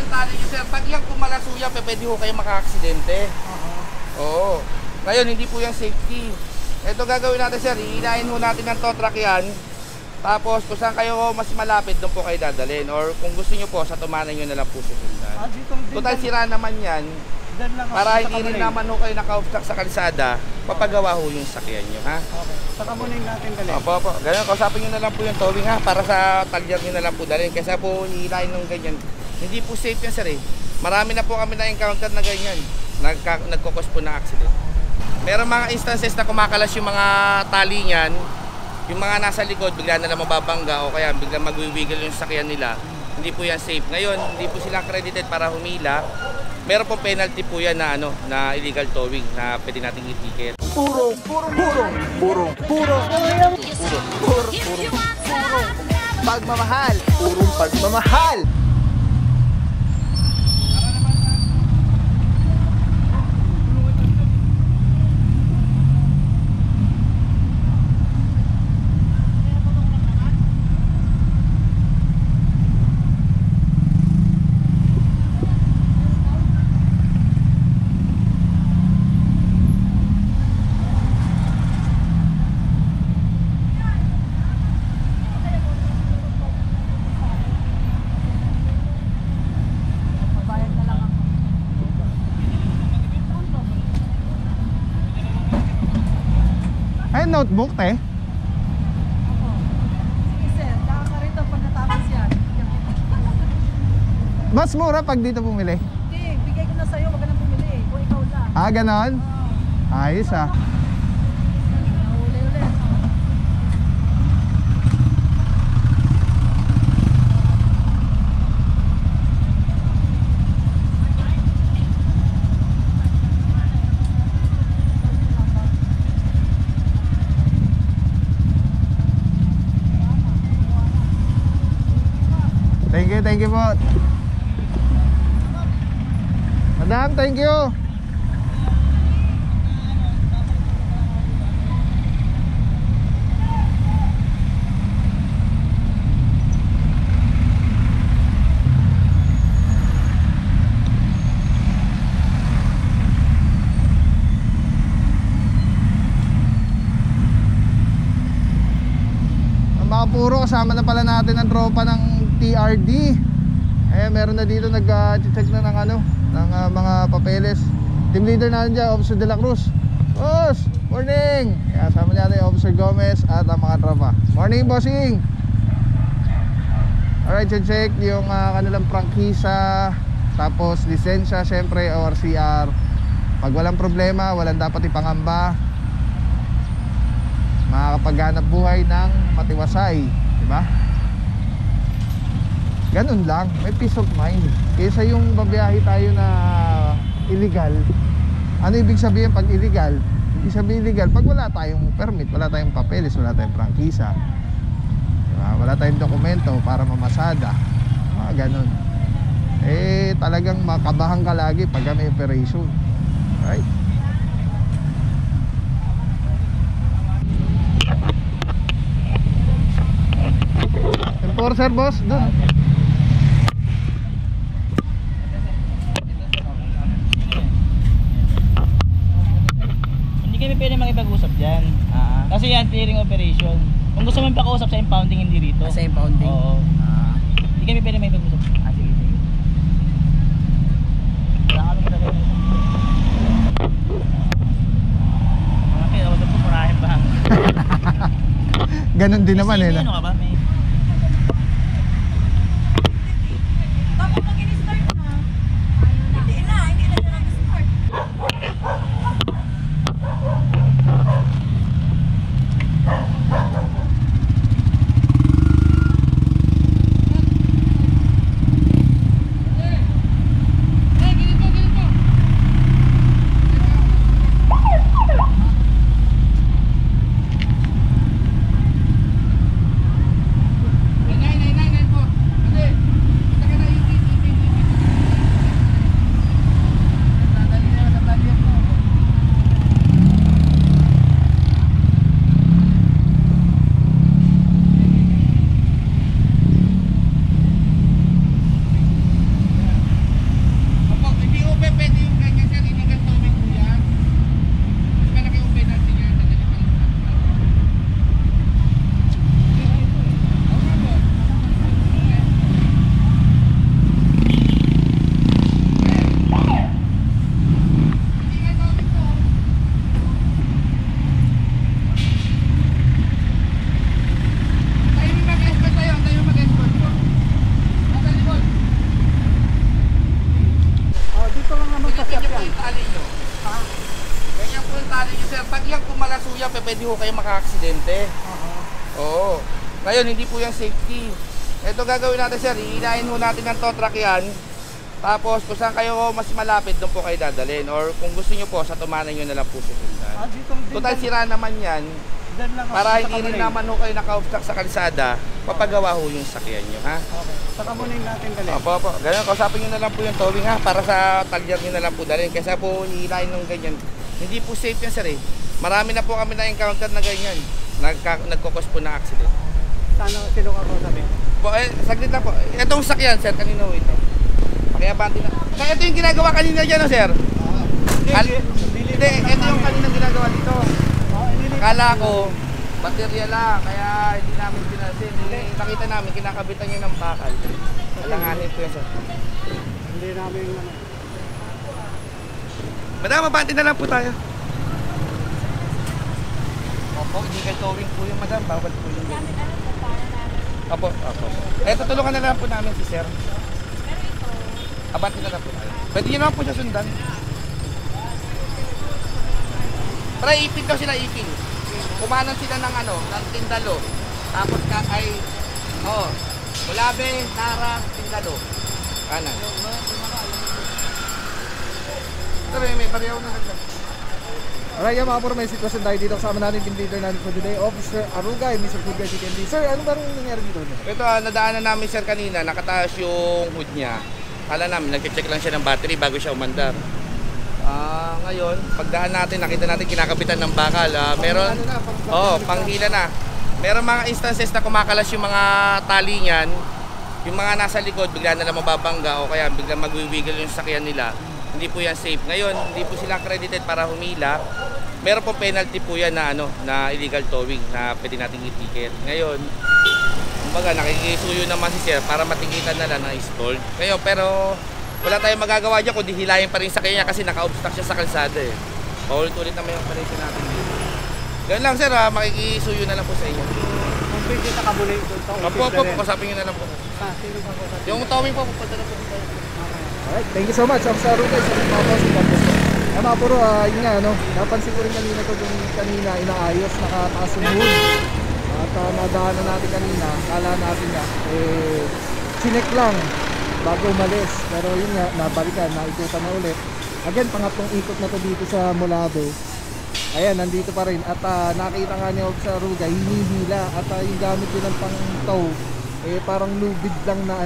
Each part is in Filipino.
yung tali nyo, sir. Pag yan kumalasuya, pwede ho kayo maka-aksidente. Oo. Ngayon, hindi po yung safety. Ito gagawin natin, sir. Iinain ho natin ng tow truck yan. Tapos, kung saan kayo mas malapit, doon po kayo dadalhin. Or kung gusto nyo po, sa tumanan nyo na lang po susundan. Total sira naman yan. Para hindi rin naman ho kayo naka-obstruct sa kalsada, papagawa ho yung sakyan nyo, ha? Okay. Saka muna yung natin dalhin. Opo. Ganyan, kausapin nyo na lang po yung towing, ha? Para sa talyar nyo na lang po dalhin. Kesa po hihilain ng ganyan. Hindi po safe yan, sir, eh. Marami na po kami na-encounter na ganyan. Nagkukos po ng accident. Meron mga instances na kumakalas yung mga tali niyan. Yung mga nasa likod, bigla na lang mababangga o kaya bigla magwiwiggle yung sakyan nila. Hindi po yan safe. Ngayon, hindi po sila accredited para humila. Meron pong penalty po yan na na illegal towing na pwede nating i-ticket. Puro pagmamahal. Purong pagmamahal. Notebook, te? Sige sir, kakakarito pagkatapos yan. Mas mura pag dito bumili. Okay, bigay ko na sa'yo, wag ka nang pumili. Kung ikaw lang. Ah, ganon? Ayos ah. Nahuli ulit. Thank you po. Madam, thank you. Ang mga puro, kasama na pala natin ang tropa ng TRD. Meron na dito nag-check na ng mga papeles. Team leader natin dyan, Officer De La Cruz. Boss, morning! Kasama natin Officer Gomez at ang mga tropa. Morning, bossing! Alright, check yung kanilang prangkisa. Tapos lisensya, syempre, ORCR. Pag walang problema, walang dapat ipangamba. Makakapaghanap buhay ng matiwasay, diba? Ganun lang, may peace of mind. Kaysa yung babiyahe tayo na illegal. Ano ibig sabihin pag illegal? Ibig sabihin illegal pag wala tayong permit, wala tayong papeles, wala tayong prangkisa, diba? Wala tayong dokumento para mamasada. Mga ganun. Talagang makabahan ka lagi pag may operation. Right? Enforcer, boss, doon. Hindi kami pwede makipag-usap dyan. Kasi yan, clearing operation. Kung gusto mo pakausap sa impounding, hindi rito. Sa impounding? Oo. Hindi kami pwede makipag-usap. Sige. Wala kami talaga yun. Mga kinausap ko, murahin ba? Ganun din naman eh. Ano ka ba? May... Tapos pag in-start na, hindi na siya nag-start. malasuya, pwede ho kayo maka-aksidente. Oo. Ngayon, hindi po yung safety. Ito gagawin natin sir, iinahin ho natin ng tow truck yan. Tapos kung saan kayo mas malapit, doon po kayo dadalhin. Or kung gusto nyo po, sa tumanan nyo na lang po susundan. Total sira naman yan. Para hindi rin naman ho kayo naka-obstruct sa kalsada, papagawa ho yung sakyan nyo, ha? Okay. Saka muna yung natin dali. Opo. Ganyan, kausapin nyo na lang po yung towing, ha? Para sa talyar nyo na lang po dalhin. Kaysa po hihilahin ng ganyan. Hindi po safe yan, sir, eh. Marami na po kami na-encounter na ganyan. Nagkukos po ng accident. Sino ka po sabi? Po, saglit lang po. Itong sakyan, sir, kanina ho ito. Pakiabante na. Kaya ito yung ginagawa kanina dyan, sir. Hindi, ito yung kanina ginagawa dito. Akala ko, baterya lang, kaya hindi namin pinansin. Nakita namin, kinakabitan niya ng bakal. Alanganin po yan, sir. Hindi namin Madam, mabante na lang po tayo. Opo, illegal towing po yung madam. Bawal po yung ganyan. Opo. Eh, tutulungan na lang po namin si sir. Abante na lang po tayo. Pwede nyo naman po siya sundan. Tara, ipin daw sila, ipin. Kumanan sila ng Tindalo. Tapos Mulabe, Nara, Tindalo. Kanan. Tara, may bariyaw na naglag. Alright, yung mga puro may sitwasyon tayo dito. Kasama natin yung leader natin for today, Officer Arugay, Mr. Good Guy TTMD. Sir, ano ba nangyari dito? Ito, nadaanan namin sir kanina, nakataas yung hood niya. Kala namin, nag-check lang siya ng battery bago siya umandar. Ngayon, pagdaan natin, nakita natin kinakabitan ng bakal. Meron, panghila na. Meron mga instances na kumakalas yung mga tali niyan. Yung mga nasa likod, bigla na lang mababangga o kaya bigla magwiwiggle yung sakyan nila. Hindi po yan safe. Ngayon, hindi po sila accredited para humila. Meron po penalty po yan na illegal towing na pwede nating i-ticket. Ngayon, kumbaga nakikisuyo naman si sir para matikitan na lang na stalled. Ngayon, pero wala tayong magagawa dyan kundi hilahin pa rin sa kanya kasi naka-obstruct siya sa kalsada eh. Paulit-ulit naman yung operation natin dito. Ganun lang sir, makikisuyo na lang po sa inyo. Kung pwede sa kabulay doon. Opo, kasapin nyo na lang po. Sino ka po sabi? Yung towing po, pupunta na po tayo. Alright, thank you so much, Officer Arugay, sa mga boss. Ay mga puro, yun nga, napansin ko rin kanina ko yung kanina inaayos, nakataas yung hood. At nadaanan natin kanina, kala natin nga, chinek lang bago umalis. Pero yun nga, nabalikan, naikutan na ulit. Again, pangatlong ikot na to dito sa Mulabe. Ayan, nandito pa rin. At nakita nga ni Officer Arugay, hinihila. At yung gamit yun ng pang-tow, parang lubid lang na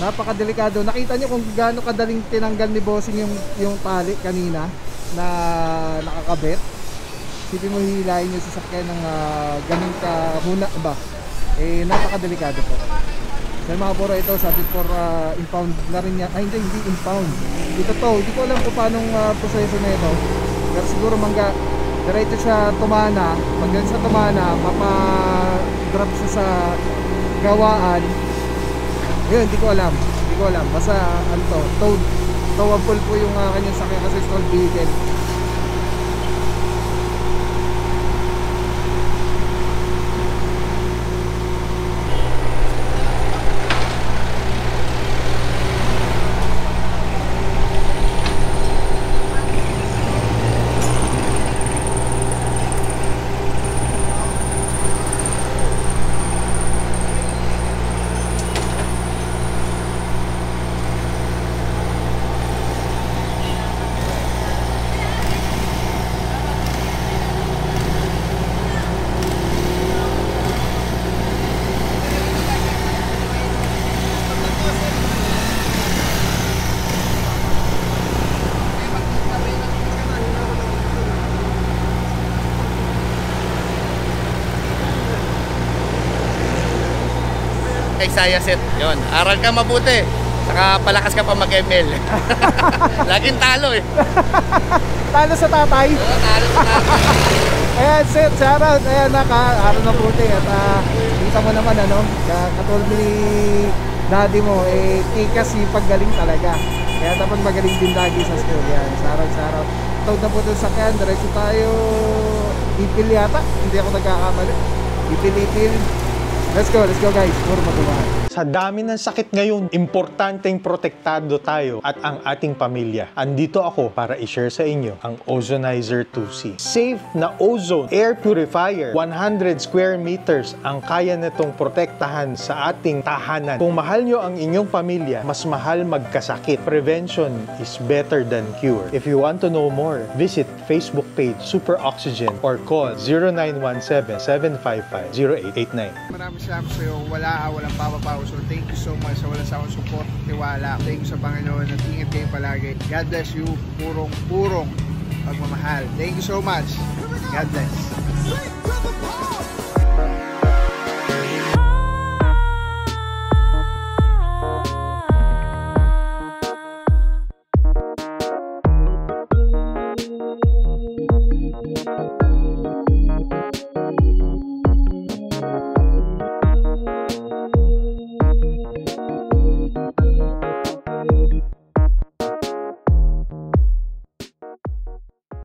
napakadelikado. Nakita niyo kung gaano kadaling tinanggal ni Bossing yung tali kanina na nakakabit. Sipin mo hihilahin yung sasakyan ng ganun kahuna ba? Napakadelikado po. So mga puro ito, subject for impound na rin niya. Ay hindi impound. Dito to, hindi ko alam kung paano proseso na ito. Pero siguro diretso sa Tumana. Pag yan sa Tumana, mapa-drop siya sa Gawaan. Yun, hindi ko alam. Basta towable po yung kanyang sakyan kasi stalled vehicle. Kay Saya Set. Yun, aral ka mabuti. Saka palakas ka pa mag-ML. Laging talo eh. Talo sa tatay. Talo sa tatay. Ayan, Seth, shoutout. Ayan, aral na buti. At kita mo naman, katulad ni daddy mo, tikas paggaling talaga. Kaya dapat magaling din lagi sa school. Yan, shoutout. Tawag na po doon sa kan, diretso tayo. Ipil yata, hindi ako nagkakamali. Ipil. Let's go guys, puro matumahan. Sa dami ng sakit ngayon, importanteng protektado tayo at ang ating pamilya. Andito ako para i-share sa inyo ang Ozonizer 2C. Safe na ozone air purifier. 100 square meters ang kaya nitong protektahan sa ating tahanan. Kung mahal nyo ang inyong pamilya, mas mahal magkasakit. Prevention is better than cure. If you want to know more, visit Facebook page Super Oxygen or call 0917-755-0889. Maraming salamat sa iyo. Walang papapaw. So thank you so much sa walang sawang support, tiwala. Thank you sa Panginoon at ingat kayo palagi. God bless you. Purong pagmamahal. Thank you so much. God bless.